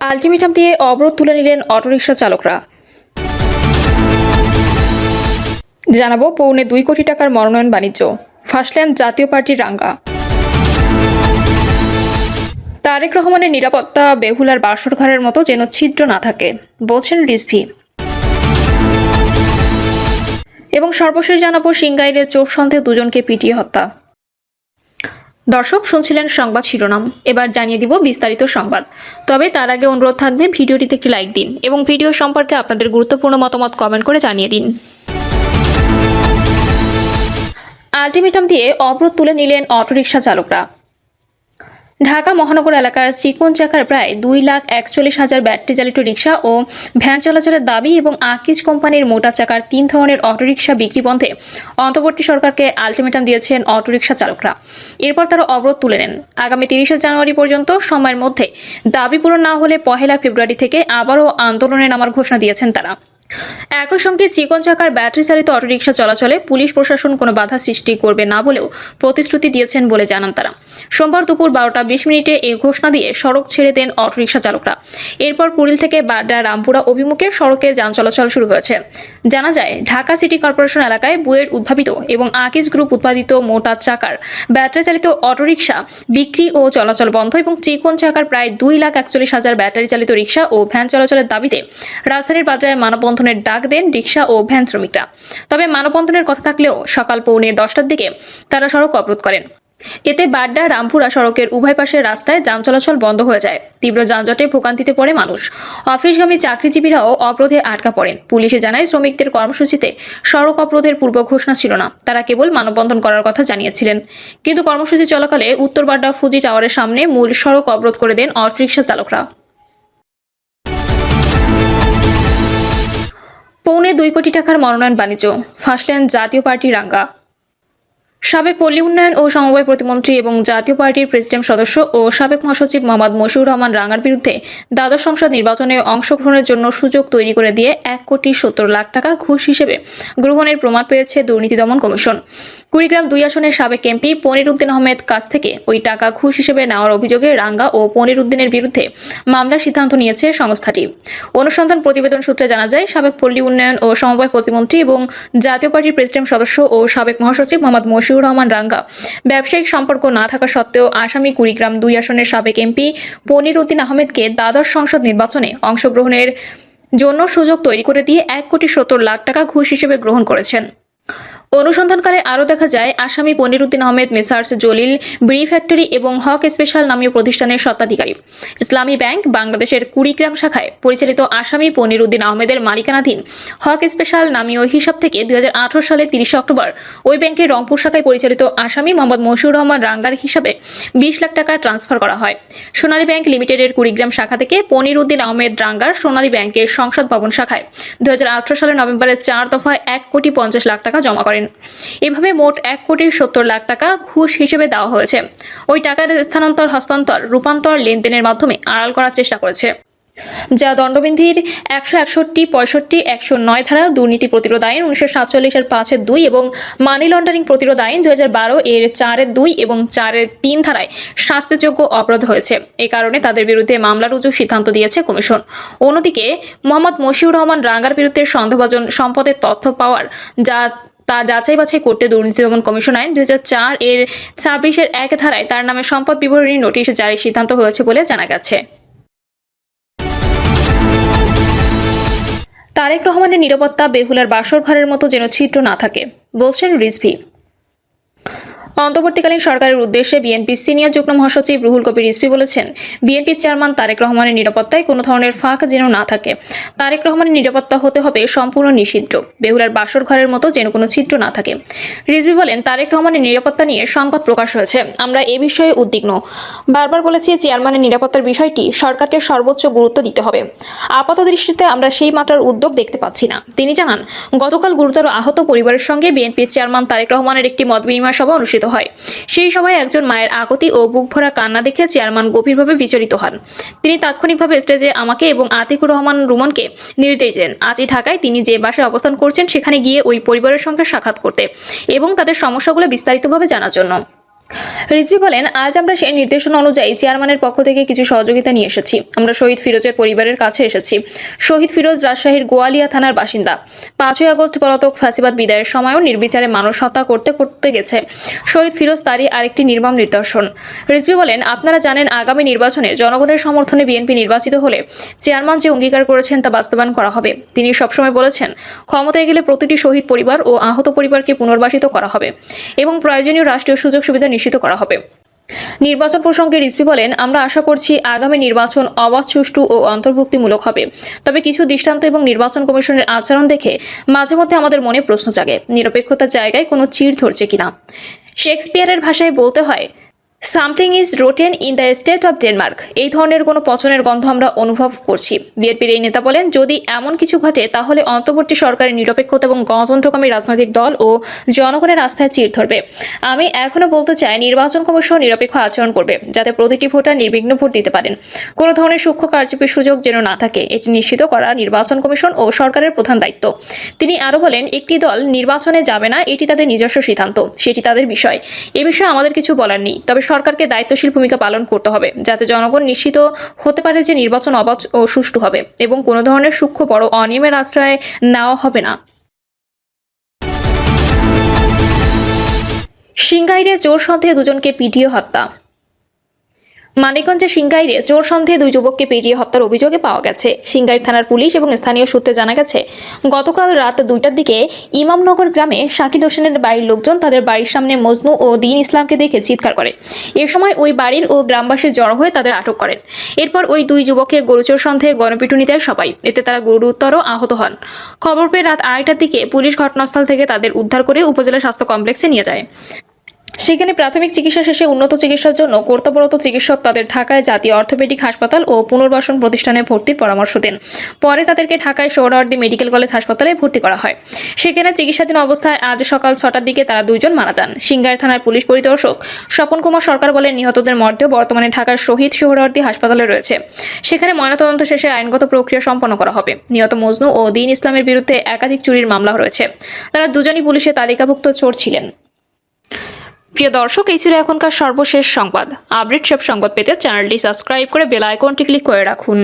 Ultimatum দিয়ে অবরোধ তুলে নিলেন অটোরিকশা চালকরা। জানাবো 2.25 কোটি টাকার মনোনয়ন বাণিজ্য ফাঁসলেন জাতীয় পার্টির রাঙ্গা। তারেক রহমানের নিরাপত্তা বেহুলার বাসর ঘরের মতো যেন ছিদ্র না থাকে বলছেন রিজভী। এবং সর্বশেষ জানাবো সিংগাইরের চোর সন্দেহে দুজনকে পিটিয়ে হত্যা। দর্শক শুনছিলেন সংবাদ শিরোনাম, এবার জানিয়ে দিব বিস্তারিত সংবাদ। তবে তার আগে অনুরোধ থাকবে ভিডিওটিতে একটি লাইক দিন এবং ভিডিও সম্পর্কে আপনাদের গুরুত্বপূর্ণ মতামত কমেন্ট করে জানিয়ে দিন। আলটিমেটাম দিয়ে অবরোধ তুলে নিলেন অটোরিকশা চালকরা। ঢাকা মহানগর এলাকার চিকন চাকার প্রায় 2,41,000 ব্যাটারি চালিত রিকশা ও ভ্যান চলাচলের দাবি এবং আকিজ কোম্পানির মোটা চাকার 3 ধরনের অটোরিকশা বিক্রি বন্ধে অন্তর্বর্তী সরকারকে আলটিমেটাম দিয়েছেন অটোরিকশা চালকরা। এরপর তারা অবরোধ তুলে নেন। আগামী 30 জানুয়ারি পর্যন্ত সময়ের মধ্যে দাবি পূরণ না হলে 1 ফেব্রুয়ারি থেকে আবারও আন্দোলনে নামার ঘোষণা দিয়েছেন তারা। একই সঙ্গে চিকন চাকার ব্যাটারি চালিত অটোরিকশা চলাচলে পুলিশ প্রশাসন কোনো বাধা সৃষ্টি করবে না বলেও প্রতিশ্রুতি দিয়েছেন বলে জানান তারা। সোমবার দুপুর 12:20 এই ঘোষণা দিয়ে সড়ক ছেড়ে দেন অটোরিকশা চালকরা। এরপর কুড়িল থেকে বাড্ডা রামপুরা অভিমুখে সড়কে যান চলাচল শুরু হয়েছে। জানা যায়, ঢাকা সিটি কর্পোরেশন এলাকায় বুয়েট উদ্ভাবিত এবং আকিজ গ্রুপ উৎপাদিত মোটা চাকার ব্যাটারি চালিত অটোরিকশা বিক্রি ও চলাচল বন্ধ এবং চিকন চাকার প্রায় 2,41,000 ব্যাটারি চালিত রিকশা ও ভ্যান চলাচলের দাবিতে রাজধানীর বাজারে মানববন্ধনের ডাক দেন রিকশা ও ভ্যান শ্রমিকরা। তবে মানববন্ধনের কথা থাকলেও সকাল 10:45 দিকে তারা সড়ক অবরোধ করেন। এতে বাড্ডা রামপুরা সড়কের উভয় পাশের রাস্তায় যান চলাচল বন্ধ হয়ে যায়। তীব্র যানজটে ভোগান্তিতে পড়ে মানুষ। অফিসগামী চাকরিজীবীরাও অবরোধে আটকা পড়েন। পুলিশে জানায়, শ্রমিকদের কর্মসূচিতে সড়ক অবরোধের পূর্ব ঘোষণা ছিল না। তারা কেবল মানববন্ধন করার কথা জানিয়েছিলেন। কিন্তু কর্মসূচি চলাকালে উত্তর বাড্ডা ফুজি টাওয়ারের সামনে মূল সড়ক অবরোধ করে দেন অটোরিকশা চালকরা। 2.25 কোটি টাকার মনোনয়ন বাণিজ্য ফাঁসলেন জাতীয় পার্টির রাঙ্গা। সাবেক পল্লী উন্নয়ন ও সমবায় প্রতিমন্ত্রী এবং জাতীয় পার্টির প্রেসিডিয়াম সদস্য ও সাবেক মহাসচিব মোহাম্মদ মশিউর রহমান রাঙ্গার বিরুদ্ধে দ্বাদশ সংসদ নির্বাচনে অংশগ্রহণের জন্য সুযোগ তৈরি করে দিয়ে 1,70,00,000 টাকা ঘুষ হিসেবে গ্রহণের প্রমাণ পেয়েছে দুর্নীতি দমন কমিশন। কুড়িগ্রাম 2 আসনের সাবেক এমপি পনির উদ্দিন আহমেদ কাছ থেকে ওই টাকা ঘুষ হিসেবে নেওয়ার অভিযোগে রাঙ্গা ও পনির উদ্দিনের বিরুদ্ধে মামলার সিদ্ধান্ত নিয়েছে সংস্থাটি। অনুসন্ধান প্রতিবেদন সূত্রে জানা যায়, সাবেক পল্লী উন্নয়ন ও সমবায় প্রতিমন্ত্রী এবং জাতীয় পার্টির প্রেসিডিয়াম সদস্য ও সাবেক মহাসচিব মোহাম্মদ মশিউর রহমান রাঙ্গা ব্যবসায়িক সম্পর্ক না থাকা সত্ত্বেও আসামি কুড়িগ্রাম 2 আসনের সাবেক এমপি পনির উদ্দিন আহমেদকে দ্বাদশ সংসদ নির্বাচনে অংশগ্রহণের জন্য সুযোগ তৈরি করে দিয়ে 1,70,00,000 টাকা ঘুষ হিসেবে গ্রহণ করেছেন। অনুসন্ধানকালে আরও দেখা যায়, আসামি পনির উদ্দিন আহমেদ মেসার্স জলিল ব্রি ফ্যাক্টরি এবং হক স্পেশাল নামীয় প্রতিষ্ঠানের স্বত্বাধিকারী। ইসলামী ব্যাংক বাংলাদেশের কুড়িগ্রাম শাখায় পরিচালিত আসামি পনির উদ্দিন আহমেদের মালিকানাধীন হক স্পেশাল নামীয় হিসাব থেকে 2018 সালের 30 অক্টোবর ওই ব্যাংকের রংপুর শাখায় পরিচালিত আসামি মোহাম্মদ মশিউর রহমান রাঙ্গার হিসাবে 20 লাখ টাকা ট্রান্সফার করা হয়। সোনালী ব্যাংক লিমিটেডের কুড়িগ্রাম শাখা থেকে পনির উদ্দিন আহমেদ রাঙ্গার সোনালী ব্যাংকের সংসদ ভবন শাখায় 2018 সালের নভেম্বরের 4 দফায় 1,50,00,000 টাকা জমা করেন। এভাবে মোট 1,70,00,000 টাকা ঘুষ হিসেবে দেওয়া হয়েছে। ওই টাকার স্থানান্তর, হস্তান্তর, রূপান্তর লেনদেনের মাধ্যমে আড়াল করার চেষ্টা করেছে, যা দণ্ডবিধির 161, 65, 109 ধারা, দুর্নীতি প্রতিরোধ আইন 1947 এর 5-2 এবং মানি লন্ডারিং প্রতিরোধ আইন 2012 এর 4-2 এবং 4-3 ধারায় শাস্তিযোগ্য অপরাধ হয়েছে। এ কারণে তাদের বিরুদ্ধে মামলা রুজুর সিদ্ধান্ত দিয়েছে কমিশন। অন্যদিকে মোহাম্মদ মশিউর রহমান রাঙ্গার বিরুদ্ধে সন্দেহভাজন সম্পদের তথ্য পাওয়ার তা যাচাই বাছাই করতে দুর্নীতি দমন কমিশন আইন 2004 এর 26 1 ধারায় তার নামে সম্পদ বিবরণী নোটিশ জারির সিদ্ধান্ত হয়েছে বলে জানা গেছে। তারেক রহমানের নিরাপত্তা বেহুলার বাসর ঘরের মতো যেন ছিদ্র না থাকে বলছেন রিজভী। অন্তর্বর্তীকালীন সরকারের উদ্দেশ্যে বিএনপির সিনিয়র যুগ্ম মহাসচিব রুহুল কবির রিজভী বলেছেন, বিএনপির চেয়ারম্যান তারেক রহমানের নিরাপত্তায় কোনো ধরনের ফাঁক যেন না থাকে। তারেক রহমানের নিরাপত্তা হতে হবে সম্পূর্ণ নিষিদ্ধ, বেহুলার বাসর ঘরের মতো যেন কোনো ছিদ্র না থাকে। রিজভী বলেন, তারেক রহমানের নিরাপত্তা নিয়ে সংবাদ প্রকাশ হয়েছে, আমরা এ বিষয়ে উদ্বিগ্ন। বারবার বলেছি, চেয়ারম্যানের নিরাপত্তার বিষয়টি সরকারকে সর্বোচ্চ গুরুত্ব দিতে হবে। আপাত দৃষ্টিতে আমরা সেই মাত্রার উদ্যোগ দেখতে পাচ্ছি না। তিনি জানান, গতকাল গুরুতর আহত পরিবারের সঙ্গে বিএনপির চেয়ারম্যান তারেক রহমানের একটি মত বিনিময় সভা অনুষ্ঠিত হয়। সেই সভায় একজন মায়ের আকুতি ও বুক ভরা কান্না দেখে চেয়ারম্যান গভীরভাবে বিচলিত হন। তিনি তাৎক্ষণিকভাবে স্টেজে আমাকে এবং আতিকুর রহমান রুমনকে নির্দেশ দেন, আজই ঢাকায় তিনি যে বাসায় অবস্থান করছেন সেখানে গিয়ে ওই পরিবারের সঙ্গে সাক্ষাৎ করতে এবং তাদের সমস্যাগুলো বিস্তারিতভাবে জানার জন্য। রিজভী বলেন, আজ আমরা সেই নির্দেশনা অনুযায়ী চেয়ারম্যানের পক্ষ থেকে কিছু সহযোগিতা নিয়ে এসেছি। আমরা শহীদ ফিরোজের পরিবারের কাছে এসেছি। শহীদ ফিরোজ রাজশাহীর গোয়ালিয়া থানার বাসিন্দা। 5ই আগস্ট পলাতক ফ্যাসিবাদ বিদায়ের সময়ও নির্বিচারে মানুষ হত্যা করতে গেছে। শহীদ ফিরোজ তারই আরেকটি নির্মম নিদর্শন। রিজভী বলেন, আপনারা জানেন আগামী নির্বাচনে জনগণের সমর্থনে বিএনপি নির্বাচিত হলে চেয়ারম্যান যে অঙ্গীকার করেছেন তা বাস্তবায়ন করা হবে। তিনি সবসময় বলেছেন, ক্ষমতায় গেলে প্রতিটি শহীদ পরিবার ও আহত পরিবারকে পুনর্বাসিত করা হবে এবং প্রয়োজনীয় রাষ্ট্রীয় সুযোগ সুবিধা নিশ্চিত করা হবে। নির্বাচন প্রসঙ্গে রিজভী বলেন, আমরা আশা করছি আগামী নির্বাচন অবাধ, সুষ্ঠু ও অন্তর্ভুক্তিমূলক হবে। তবে কিছু দৃষ্টান্ত এবং নির্বাচন কমিশনের আচরণ দেখে মাঝে মধ্যে আমাদের মনে প্রশ্ন জাগে, নিরপেক্ষতার জায়গায় কোনো চিড় ধরছে কিনা। শেক্সপিয়ারের ভাষায় বলতে হয়, something is rotten in the state of Denmark. এই ধরনের কোনো পচনের গন্ধ আমরা অনুভব করছি। বিএনপির এই নেতা বলেন, যদি এমন কিছু ঘটে তাহলে অন্তর্বর্তী সরকারের নিরপেক্ষতা এবং গণতন্ত্রকামী রাজনৈতিক দল ও জনগণের আস্থায় চিড় ধরবে। আমি এখনো বলতে চাই, নির্বাচন কমিশন নিরপেক্ষ আচরণ করবে, যাতে প্রতিটি ভোটার নির্বিঘ্ন ভোট দিতে পারেন। কোনো ধরনের সূক্ষ্ম কারচুপির সুযোগ যেন না থাকে, এটি নিশ্চিত করা নির্বাচন কমিশন ও সরকারের প্রধান দায়িত্ব। তিনি আরও বলেন, একটি দল নির্বাচনে যাবে না, এটি তাদের নিজস্ব সিদ্ধান্ত, সেটি তাদের বিষয়। এ বিষয়ে আমাদের কিছু বলার নেই। তবে সরকারকে দায়িত্বশীল ভূমিকা পালন করতে হবে, যাতে জনগণ নিশ্চিত হতে পারে যে নির্বাচন অবাধ ও সুষ্ঠু হবে এবং কোনো ধরনের সূক্ষ্ম বড় অনিয়মের আশ্রয় নেওয়া হবে না। সিংগাইরে চোর সন্দেহে দুজনকে পিটিয়ে হত্যা। মানিকগঞ্জের সিংগাইরে চোর সন্দেহে দুই যুবককে পেরিয়ে হত্যার অভিযোগে পাওয়া গেছে। সিংগাইর থানার পুলিশ এবং স্থানীয় সূত্রে জানা গেছে, গতকাল রাত 2টার দিকে ইমামনগর গ্রামে শাকিল হোসেনের বাড়ির লোকজন তাদের বাড়ির সামনে মজনু ও দিন ইসলামকে দেখে চিৎকার করে। এ সময় ওই বাড়ির ও গ্রামবাসী জড়ো হয়ে তাদের আটক করেন। এরপর ওই দুই যুবককে গরুচোর সন্দেহে গণপিটুনি দেয় সবাই। এতে তারা গুরুতর আহত হন। খবর পেয়ে রাত 2:30টার দিকে পুলিশ ঘটনাস্থল থেকে তাদের উদ্ধার করে উপজেলা স্বাস্থ্য কমপ্লেক্সে নিয়ে যায়। সেখানে প্রাথমিক চিকিৎসা শেষে উন্নত চিকিৎসার জন্য কর্তব্যরত চিকিৎসক তাদের ঢাকায় জাতীয় অর্থোপেডিক হাসপাতাল ও পুনর্বাসন প্রতিষ্ঠানে ভর্তির পরামর্শ দেন। পরে তাদেরকে ঢাকায় সোহরাওয়ার্দী মেডিকেল কলেজ হাসপাতালে ভর্তি করা হয়। সেখানে চিকিৎসাধীন অবস্থায় আজ সকাল 6টার দিকে তারা দুইজন মারা যান। সিংগাইর থানার পুলিশ পরিদর্শক স্বপন কুমার সরকার বলেন, নিহতদের মরদেহ বর্তমানে ঢাকার শহীদ সোহরাওয়ার্দী হাসপাতালে রয়েছে। সেখানে ময়নাতদন্ত শেষে আইনগত প্রক্রিয়া সম্পন্ন করা হবে। নিহত মজনু ও দিন ইসলামের বিরুদ্ধে একাধিক চুরির মামলা রয়েছে। তারা দুজনই পুলিশের তালিকাভুক্ত চোর ছিলেন। প্রিয় দর্শক, এই ছিল এখনকার সর্বশেষ সংবাদ। আপডেট সব সংবাদ পেতে চ্যানেলটি সাবস্ক্রাইব করে বেল আইকনটি ক্লিক করে রাখুন।